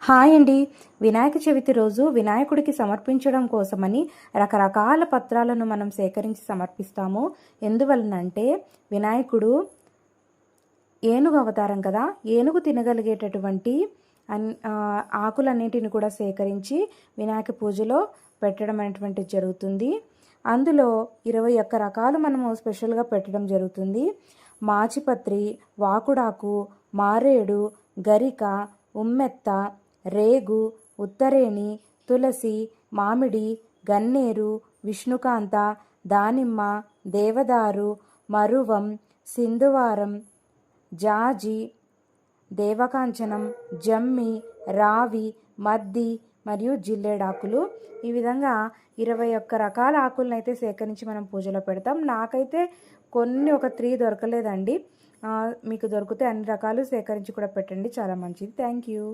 Hi అండి. వినాయక చవితి రోజు వినాయకుడికి సమర్పించడం కోసమని రకరకాల పత్రాలను మనం సేకరించి సమర్పిస్తాము. ఎందువలనంటే వినాయకుడు ఏనుగు అవతారం కదా, ఏనుగు తినగలిగేటటువంటి ఆకులన్నిటిని కూడా సేకరించి వినాయక పూజలో పెట్టడం అనేటువంటిది జరుగుతుంది. అందులో 21 రకాలు మనము స్పెషల్గా పెట్టడం జరుగుతుంది. మాచిపత్రి, వాకుడాకు, మారేడు, గరిక, ఉమ్మెత్త, రేగు, ఉత్తరేణి, తులసి, మామిడి, గన్నేరు, విష్ణుకాంత, దానిమ్మ, దేవదారు, మరువం, సింధువారం, జాజి, దేవకాంచనం, జమ్మి, రావి, మద్ది మరియు జిల్లేడాకులు. ఈ విధంగా 21 రకాల ఆకులను అయితే సేకరించి మనం పూజలో పెడతాం. నాకైతే కొన్ని ఒక 3 దొరకలేదండి. మీకు దొరికితే అన్ని రకాలు సేకరించి కూడా పెట్టండి, చాలా మంచిది. Thank you.